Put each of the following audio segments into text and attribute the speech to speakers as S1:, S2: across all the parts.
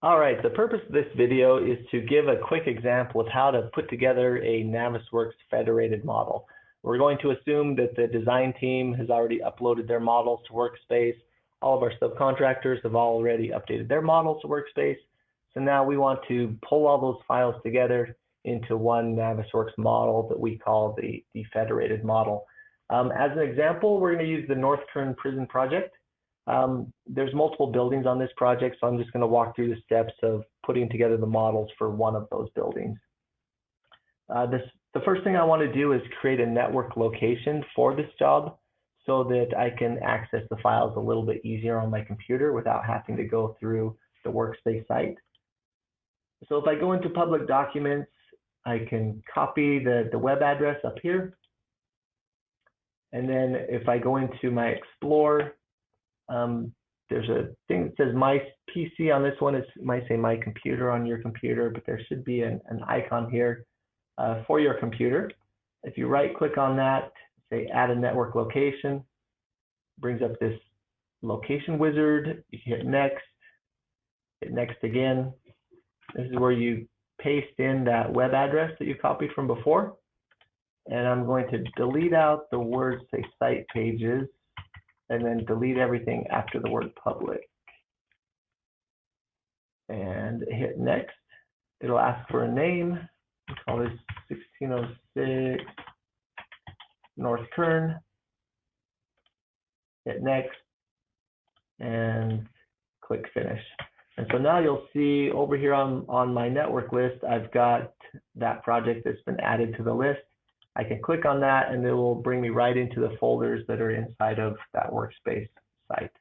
S1: All right, the purpose of this video is to give a quick example of how to put together a Navisworks federated model. We're going to assume that the design team has already uploaded their models to Workspace. All of our subcontractors have already updated their models to Workspace. So now we want to pull all those files together into one Navisworks model that we call the federated model. As an example, we're going to use the North Kern Prison project. There's multiple buildings on this project, so I'm just going to walk through the steps of putting together the models for one of those buildings. The first thing I want to do is create a network location for this job so that I can access the files a little bit easier on my computer without having to go through the Workspace site. So if I go into public documents, I can copy the web address up here. And then if I go into my Explorer, there's a thing that says my PC on this one. It might say my computer on your computer, but there should be an icon here for your computer. If you right click on that, say add a network location, brings up this location wizard. You can hit next again. This is where you paste in that web address that you copied from before. And I'm going to delete out the words, say site pages, and then delete everything after the word public. And hit next. It'll ask for a name. We'll call this 1606 North Kern. Hit next and click finish. And so now you'll see over here on my network list, I've got that project that's been added to the list. I can click on that and it will bring me right into the folders that are inside of that Workspace site.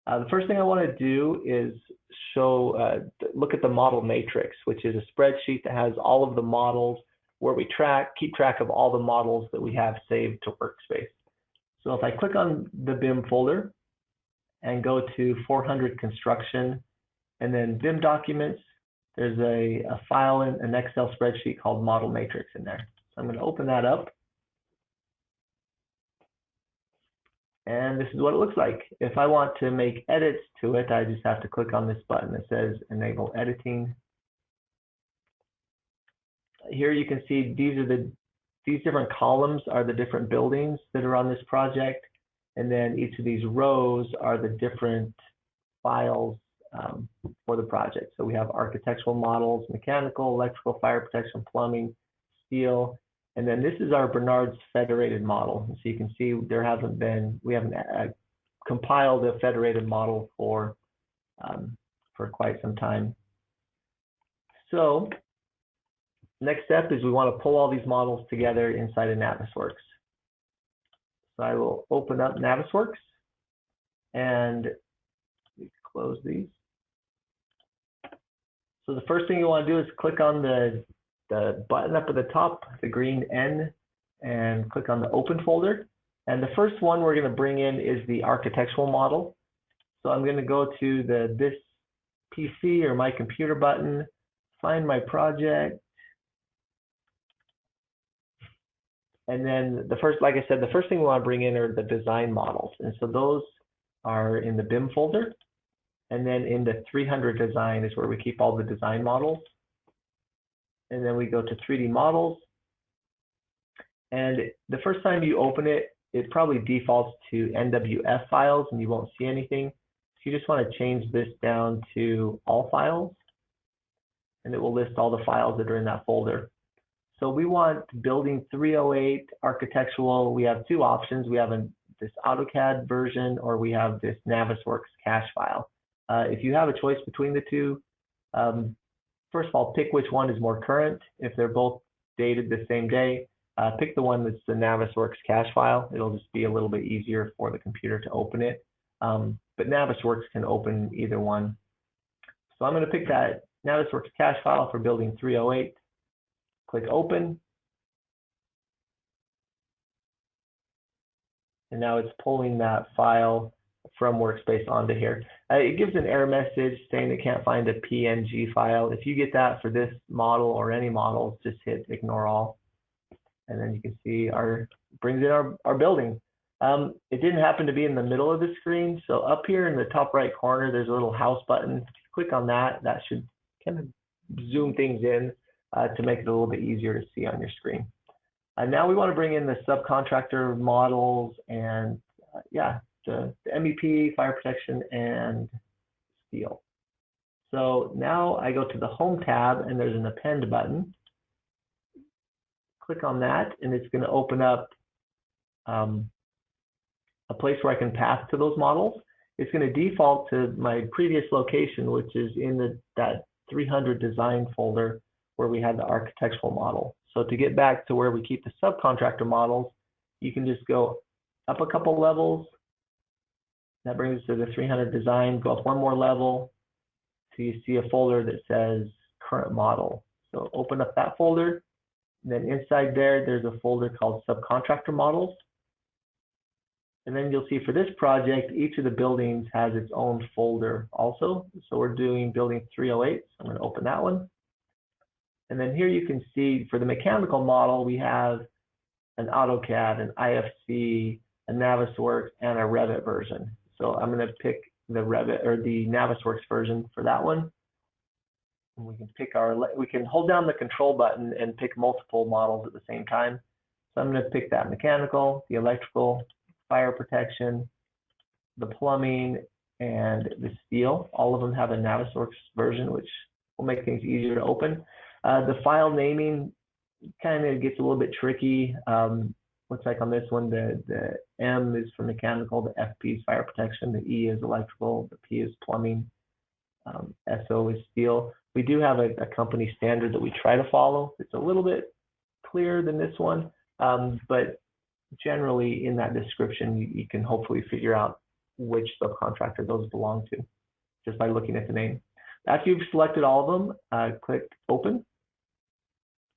S1: The first thing I want to do is look at the model matrix, which is a spreadsheet that has all of the models where we keep track of all the models that we have saved to Workspace. So if I click on the BIM folder and go to 400 construction and then BIM documents, there's a file in an Excel spreadsheet called model matrix in there. I'm going to open that up. And this is what it looks like. If I want to make edits to it, I just have to click on this button that says enable editing. Here you can see these different columns are the different buildings that are on this project. And then each of these rows are the different files for the project. So we have architectural models, mechanical, electrical, fire protection, plumbing, steel. And then this is our Bernard's federated model. So you can see we haven't compiled a federated model for quite some time. So next step is we want to pull all these models together inside of Navisworks. So I will open up Navisworks and close these. So the first thing you want to do is click on the button up at the top, the green N, and click on the open folder. And the first one we're going to bring in is the architectural model. So I'm going to go to this PC or my computer button, find my project. And then like I said, the first thing we want to bring in are the design models. And so those are in the BIM folder. And then in the 300 design is where we keep all the design models. And then we go to 3D models. And the first time you open it, it probably defaults to NWF files and you won't see anything. So you just want to change this down to all files. And it will list all the files that are in that folder. So we want building 308 architectural. We have two options. We have this AutoCAD version or we have this Navisworks cache file. If you have a choice between the two, first of all, pick which one is more current. If they're both dated the same day, pick the one that's the Navisworks cache file. It'll just be a little bit easier for the computer to open it. But Navisworks can open either one. So I'm going to pick that Navisworks cache file for building 308. Click open. And now it's pulling that file from Workspace onto here. It gives an error message saying it can't find a PNG file. If you get that for this model or any models, just hit ignore all. And then you can see brings in our building. It didn't happen to be in the middle of the screen. So up here in the top right corner, there's a little house button. click on that, that should kind of zoom things in to make it a little bit easier to see on your screen. Now we want to bring in the subcontractor models and yeah, the MEP, fire protection, and steel. So now I go to the Home tab and there's an Append button. Click on that and it's going to open up a place where I can path to those models. It's going to default to my previous location, which is in that 300 design folder where we had the architectural model. So to get back to where we keep the subcontractor models, you can just go up a couple levels. That brings us to the 300 design, go up one more level. So you see a folder that says current model. So open up that folder. And then inside there, there's a folder called subcontractor models. And then you'll see for this project, each of the buildings has its own folder also. So we're doing building 308. So I'm going to open that one. And then here you can see for the mechanical model, we have an AutoCAD, an IFC, a Navisworks, and a Revit version. So I'm going to pick the Revit or the Navisworks version for that one. And we can hold down the control button and pick multiple models at the same time. So I'm going to pick that mechanical, the electrical, fire protection, the plumbing, and the steel. All of them have a Navisworks version, which will make things easier to open. The file naming kind of gets a little bit tricky. Looks like on this one, the M is for mechanical, the FP is fire protection, the E is electrical, the P is plumbing, SO is steel. We do have a company standard that we try to follow. It's a little bit clearer than this one, but generally in that description, you can hopefully figure out which subcontractor those belong to just by looking at the name. After you've selected all of them, click open,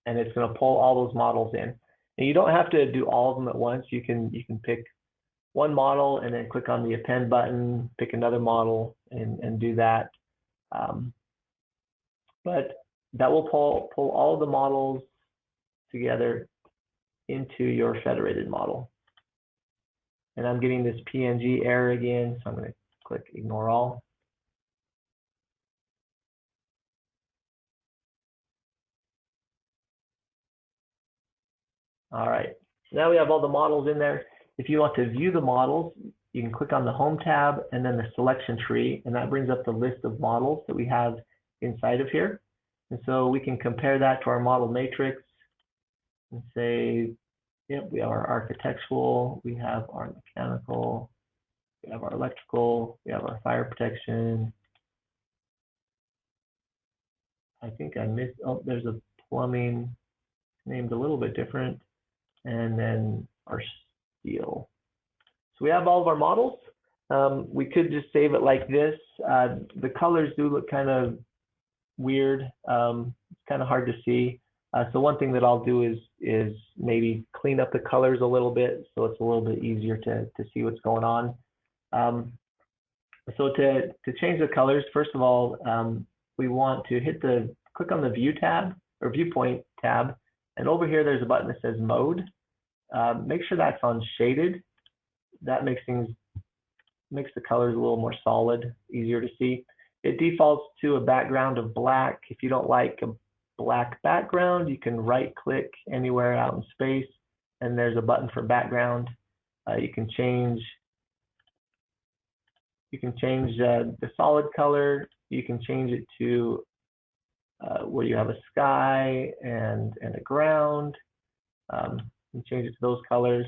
S1: and it's going to pull all those models in. And you don't have to do all of them at once. You can pick one model and then click on the append button, pick another model, and do that. But that will pull all of the models together into your federated model. And I'm getting this PNG error again, so I'm going to click ignore all. All right, so now we have all the models in there. If you want to view the models, you can click on the Home tab and then the selection tree, and that brings up the list of models that we have inside of here. And so we can compare that to our model matrix and say, yep, we have our architectural, we have our mechanical, we have our electrical, we have our fire protection. I think I missed, oh, there's a plumbing named a little bit different, and then our steel. So we have all of our models. We could just save it like this. The colors do look kind of weird. It's kind of hard to see. So one thing that I'll do is maybe clean up the colors a little bit so it's a little bit easier to see what's going on. So to change the colors, first of all, we want to click on the View tab or Viewpoint tab, and over here there's a button that says Mode. Make sure that's on Shaded. That makes the colors a little more solid, easier to see. It defaults to a background of black. If you don't like a black background, you can right-click anywhere out in space, and there's a button for background. You can change the solid color. You can change it to where you have a sky and a ground. You can change it to those colors.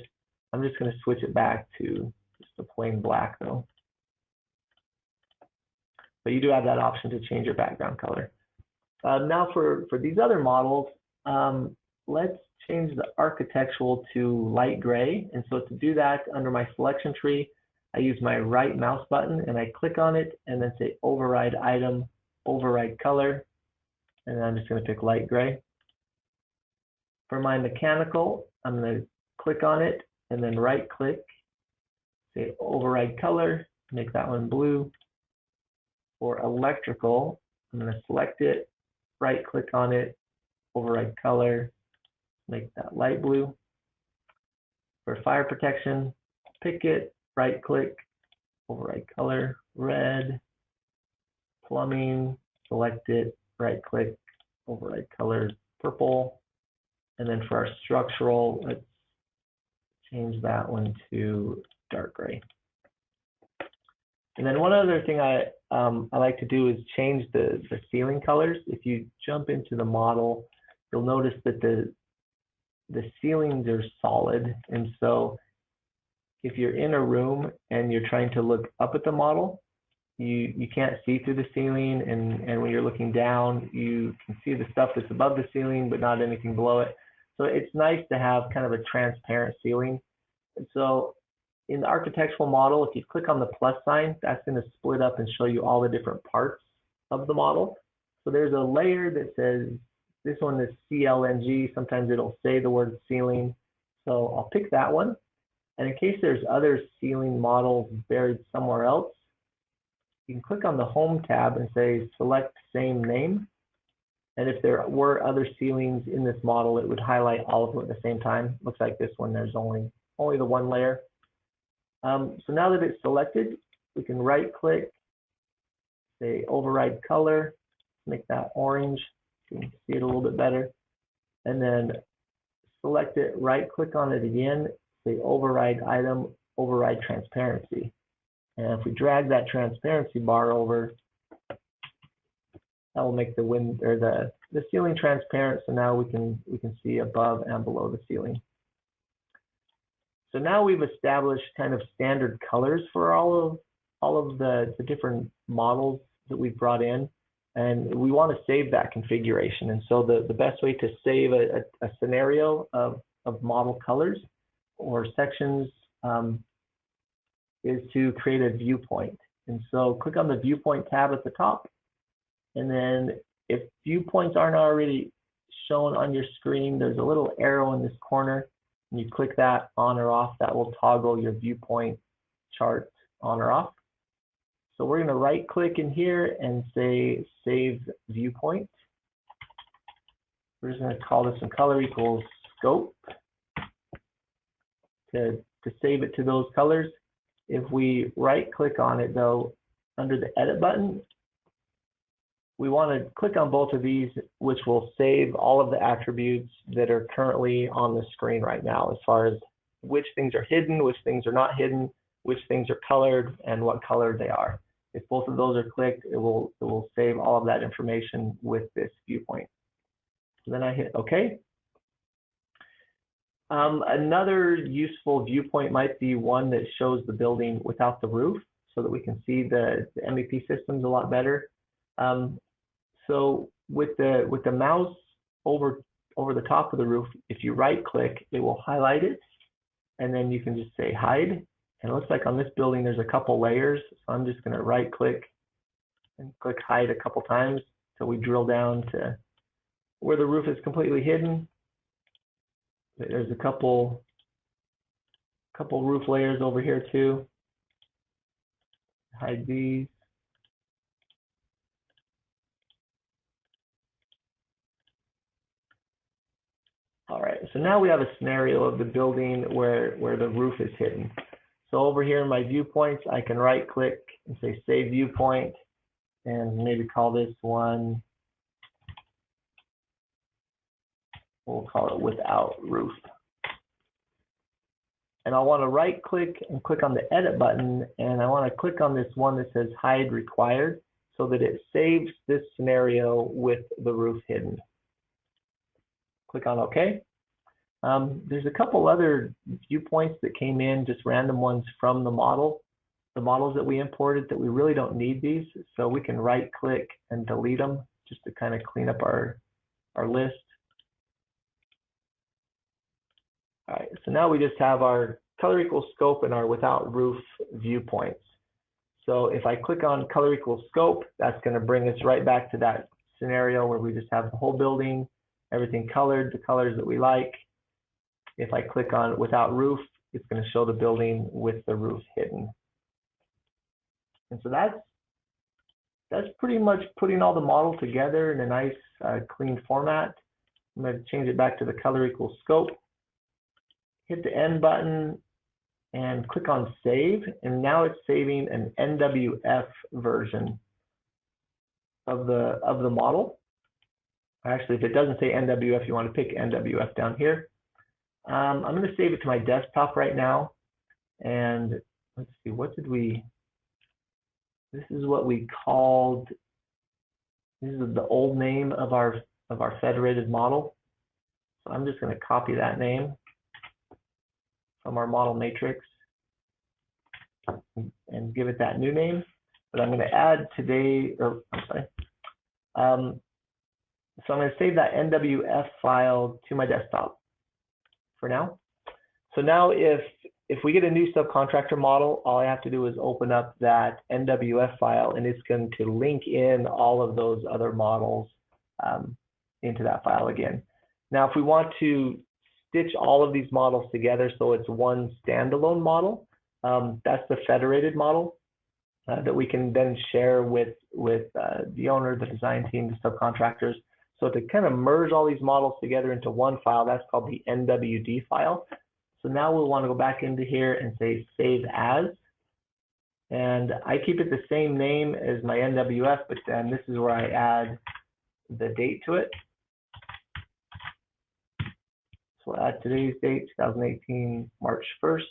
S1: I'm just going to switch it back to just a plain black though. But you do have that option to change your background color. Now for these other models, let's change the architectural to light gray. And so to do that, under my selection tree, I use my right mouse button and I click on it and then say override item, override color. And I'm just going to pick light gray. For my mechanical, I'm going to click on it and then right click, say override color, make that one blue. For electrical, I'm going to select it, right click on it, override color, make that light blue. For fire protection, pick it, right click, override color, red. plumbing, select it, right click, override color purple. And then for our structural, let's change that one to dark gray. And then one other thing I like to do is change the ceiling colors. If you jump into the model, you'll notice that the ceilings are solid. And so if you're in a room and you're trying to look up at the model, you can't see through the ceiling. And when you're looking down, you can see the stuff that's above the ceiling, but not anything below it. So it's nice to have kind of a transparent ceiling. And so in the architectural model, if you click on the plus sign, that's going to split up and show you all the different parts of the model. So there's a layer that says, this one is CLNG. Sometimes it'll say the word ceiling. So I'll pick that one. And in case there's other ceiling models buried somewhere else, you can click on the Home tab and say select same name. And if there were other ceilings in this model, it would highlight all of them at the same time. Looks like this one, there's only the one layer. So now that it's selected, we can right click, say override color, make that orange, so you can see it a little bit better. And then select it, right click on it again, say override item, override transparency. And if we drag that transparency bar over, that will make the ceiling transparent. So now we can see above and below the ceiling. So now we've established kind of standard colors for all of the different models that we've brought in, and we want to save that configuration. And so the best way to save a scenario of model colors or sections is to create a viewpoint. And so click on the viewpoint tab at the top, and then if viewpoints aren't already shown on your screen, there's a little arrow in this corner. And you click that on or off, that will toggle your viewpoint chart on or off. So we're going to right click in here and say save viewpoint. We're just going to call this one color equals scope to save it to those colors. If we right click on it though, under the edit button, we want to click on both of these, which will save all of the attributes that are currently on the screen right now, as far as which things are hidden, which things are not hidden, which things are colored, and what color they are. If both of those are clicked, it will save all of that information with this viewpoint. So then I hit OK. Another useful viewpoint might be one that shows the building without the roof, so that we can see the MEP systems a lot better. So with the mouse over the top of the roof, if you right click, it will highlight it, and then you can just say hide. And it looks like on this building there's a couple layers, so I'm just going to right click and click hide a couple times till we drill down to where the roof is completely hidden. There's a couple roof layers over here too. Hide these. All right, so now we have a scenario of the building where the roof is hidden. So over here in my viewpoints, I can right click and say save viewpoint, and maybe call this one, we'll call it without roof. And I want to right click and click on the edit button, and I want to click on this one that says hide required, so that it saves this scenario with the roof hidden. Click on OK. There's a couple other viewpoints that came in, just random ones from the models that we imported that we really don't need these. So we can right click and delete them just to kind of clean up our list. All right, so now we just have our color equals scope and our without roof viewpoints. So if I click on color equals scope, that's going to bring us right back to that scenario where we just have the whole building, everything colored, the colors that we like. If I click on without roof, it's going to show the building with the roof hidden. And so that's pretty much putting all the model together in a nice clean format. I'm going to change it back to the color equals scope. Hit the end button and click on save, and now it's saving an NWF version the model. Actually, if it doesn't say NWF, you want to pick NWF down here. I'm going to save it to my desktop right now. And let's see, this is what we called, this is the old name of our federated model. So I'm just going to copy that name from our model matrix and give it that new name. But I'm going to add today, or I'm sorry. So I'm going to save that NWF file to my desktop for now. So now if we get a new subcontractor model, all I have to do is open up that NWF file, and it's going to link in all of those other models into that file again. Now, if we want to stitch all of these models together so it's one standalone model, that's the federated model that we can then share with the owner, the design team, the subcontractors. So to kind of merge all these models together into one file, that's called the NWD file. So now we'll want to go back into here and say save as. And I keep it the same name as my NWF, but then this is where I add the date to it. So we'll add today's date, 2018, March 1st.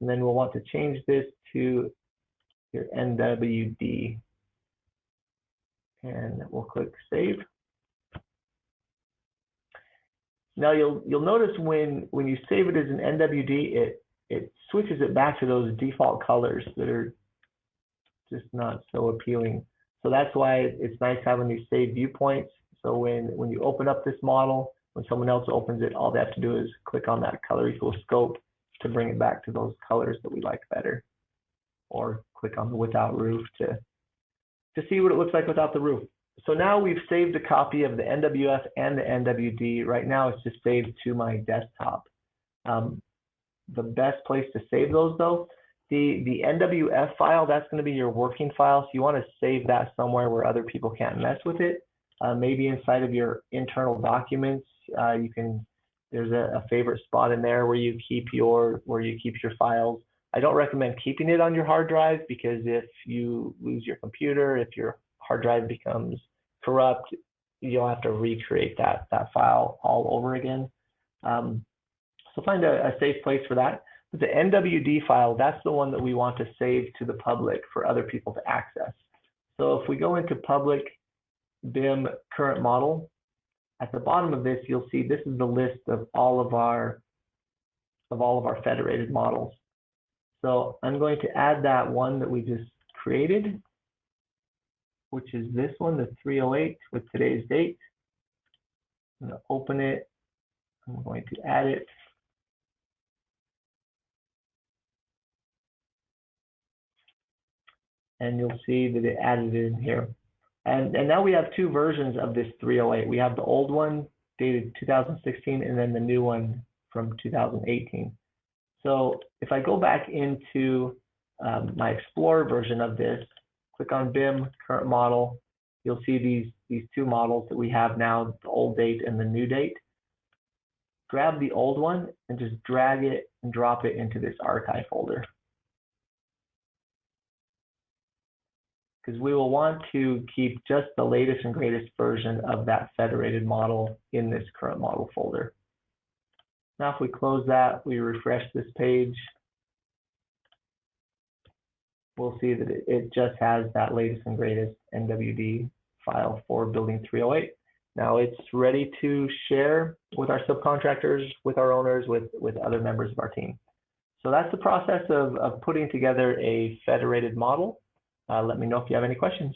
S1: And then we'll want to change this to your NWD. And we'll click save. Now you'll notice when you save it as an NWD, it switches it back to those default colors that are just not so appealing. So that's why it's nice having these saved viewpoints. So when you open up this model, when someone else opens it, all they have to do is click on that color equal scope to bring it back to those colors that we like better. Or click on the without roof to see what it looks like without the roof. So now we've saved a copy of the NWF and the NWD. Right now it's just saved to my desktop. The best place to save those though, the NWF file, that's going to be your working file. So you want to save that somewhere where other people can't mess with it. Maybe inside of your internal documents, there's a favorite spot in there where you keep your files. I don't recommend keeping it on your hard drive because if you lose your computer, if your hard drive becomes corrupt, you'll have to recreate that file all over again. So find a safe place for that. But the NWD file, that's the one that we want to save to the public for other people to access. So if we go into public BIM current model, at the bottom of this, you'll see this is the list of all of our federated models. So I'm going to add that one that we just created, which is this one, the 308 with today's date. I'm going to open it. I'm going to add it. And you'll see that it added it in here. And now we have two versions of this 308. We have the old one dated 2016 and then the new one from 2018. So if I go back into my Explorer version of this, click on BIM, current model, you'll see these two models that we have now, the old date and the new date. Grab the old one and just drag it and drop it into this archive folder. Because we will want to keep just the latest and greatest version of that federated model in this current model folder. Now if we close that, we refresh this page, we'll see that it just has that latest and greatest NWD file for building 308. Now it's ready to share with our subcontractors, with our owners, with other members of our team. So that's the process of putting together a federated model. Let me know if you have any questions.